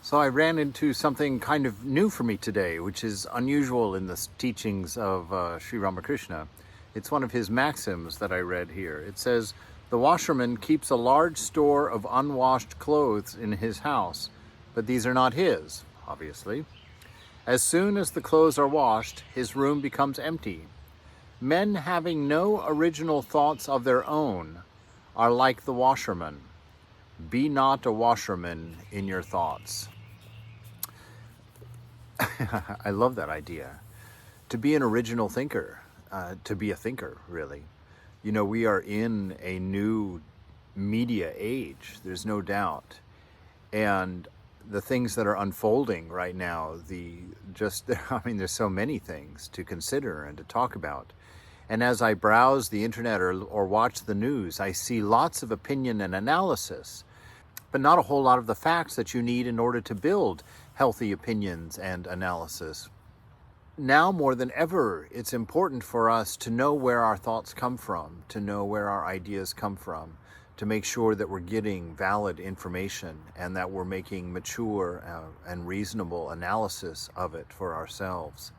So I ran into something kind of new for me today, which is unusual in the teachings of Sri Ramakrishna. It's one of his maxims that I read here. It says, "The washerman keeps a large store of unwashed clothes in his house, but these are not his, obviously. As soon as the clothes are washed, his room becomes empty. Men having no original thoughts of their own are like the washerman. Be not a washerman in your thoughts." I love that idea. To be an original thinker, to be a thinker, really. You know, we are in a new media age, there's no doubt. And the things that are unfolding right now, there's so many things to consider and to talk about. And as I browse the internet or watch the news, I see lots of opinion and analysis, but not a whole lot of the facts that you need in order to build healthy opinions and analysis. Now more than ever, it's important for us to know where our thoughts come from, to know where our ideas come from, to make sure that we're getting valid information and that we're making mature and reasonable analysis of it for ourselves.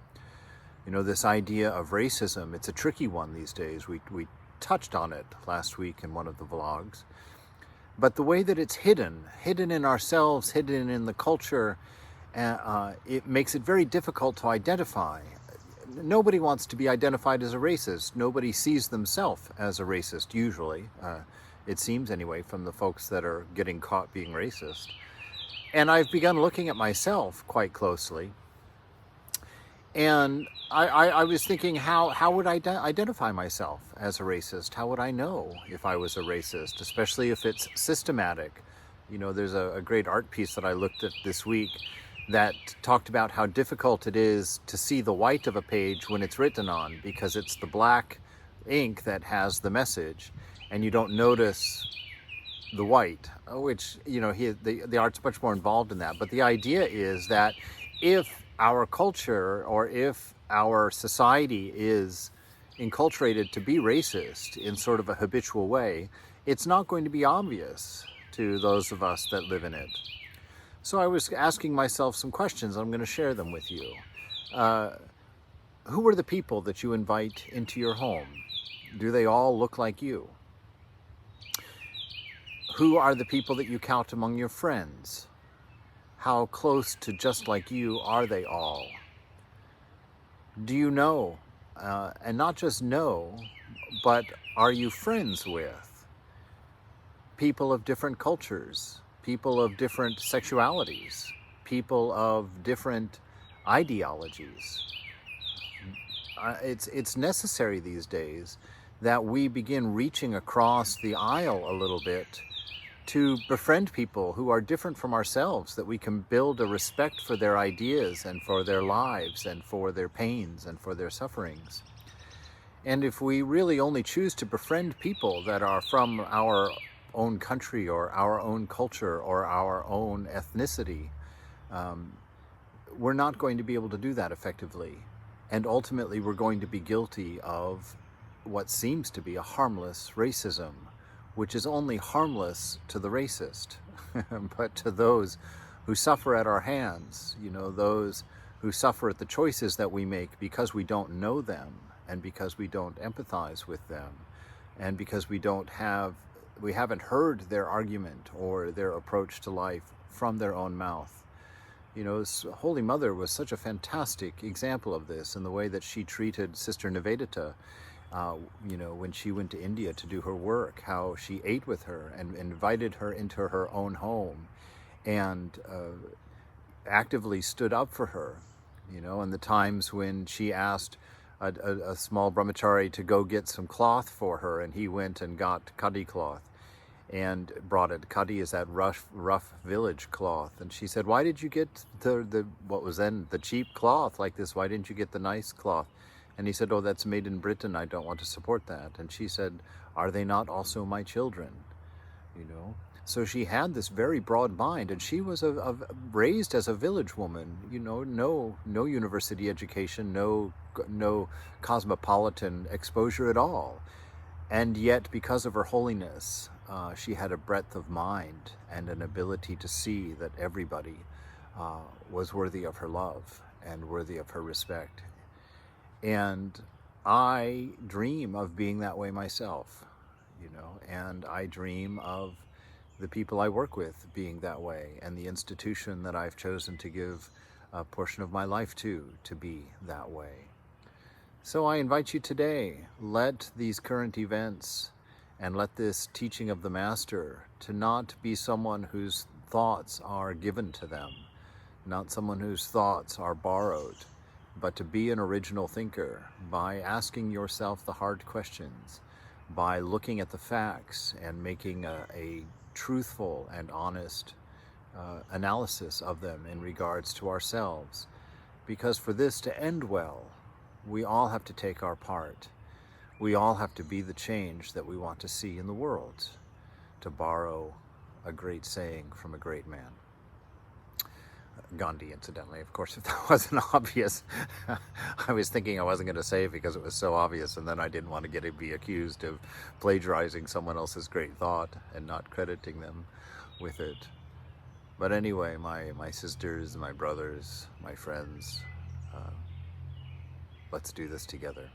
You know, this idea of racism, it's a tricky one these days. We touched on it last week in one of the vlogs. But the way that it's hidden in ourselves, hidden in the culture, it makes it very difficult to identify. Nobody wants to be identified as a racist. Nobody sees themselves as a racist, usually. It seems anyway, from the folks that are getting caught being racist. And I've begun looking at myself quite closely. And I was thinking, how would I identify myself as a racist? How would I know if I was a racist, especially if it's systematic? You know, there's a great art piece that I looked at this week that talked about how difficult it is to see the white of a page when it's written on, because it's the black ink that has the message, and you don't notice the white, which, you know, the art's much more involved in that. But the idea is that if our culture or if our society is enculturated to be racist in sort of a habitual way, it's not going to be obvious to those of us that live in it. So I was asking myself some questions. I'm going to share them with you. Who are the people that you invite into your home? Do they all look like you? Who are the people that you count among your friends? How close to just like you are they all? Do you know, and not just know, but are you friends with people of different cultures, people of different sexualities, people of different ideologies? It's necessary these days that we begin reaching across the aisle a little bit to befriend people who are different from ourselves, that we can build a respect for their ideas and for their lives and for their pains and for their sufferings. And if we really only choose to befriend people that are from our own country or our own culture or our own ethnicity, we're not going to be able to do that effectively. And ultimately, we're going to be guilty of what seems to be a harmless racism, which is only harmless to the racist, but to those who suffer at our hands, you know, those who suffer at the choices that we make because we don't know them and because we don't empathize with them and because we haven't heard their argument or their approach to life from their own mouth. You know, Holy Mother was such a fantastic example of this in the way that she treated Sister Nivedita. You know, when she went to India to do her work, how she ate with her and invited her into her own home and actively stood up for her, you know, and the times when she asked a small brahmachari to go get some cloth for her, and he went and got khadi cloth and brought it. Khadi is that rough village cloth. And she said, "Why did you get what was then the cheap cloth like this? Why didn't you get the nice cloth?" And he said, "Oh, that's made in Britain. I don't want to support that." And she said, "Are they not also my children?" You know? So she had this very broad mind, and she was raised as a village woman, you know, no university education, no cosmopolitan exposure at all. And yet, because of her holiness, she had a breadth of mind and an ability to see that everybody was worthy of her love and worthy of her respect. And I dream of being that way myself, and I dream of the people I work with being that way, and the institution that I've chosen to give a portion of my life to be that way. So I invite you today, let these current events and let this teaching of the Master to not be someone whose thoughts are given to them, not someone whose thoughts are borrowed, but to be an original thinker by asking yourself the hard questions, by looking at the facts and making a truthful and honest analysis of them in regards to ourselves. Because for this to end well, we all have to take our part. We all have to be the change that we want to see in the world, to borrow a great saying from a great man. Gandhi, incidentally, of course, if that wasn't obvious. I was thinking I wasn't going to say it because it was so obvious, and then I didn't want to be accused of plagiarizing someone else's great thought and not crediting them with it. But anyway, my sisters, my brothers, my friends, let's do this together.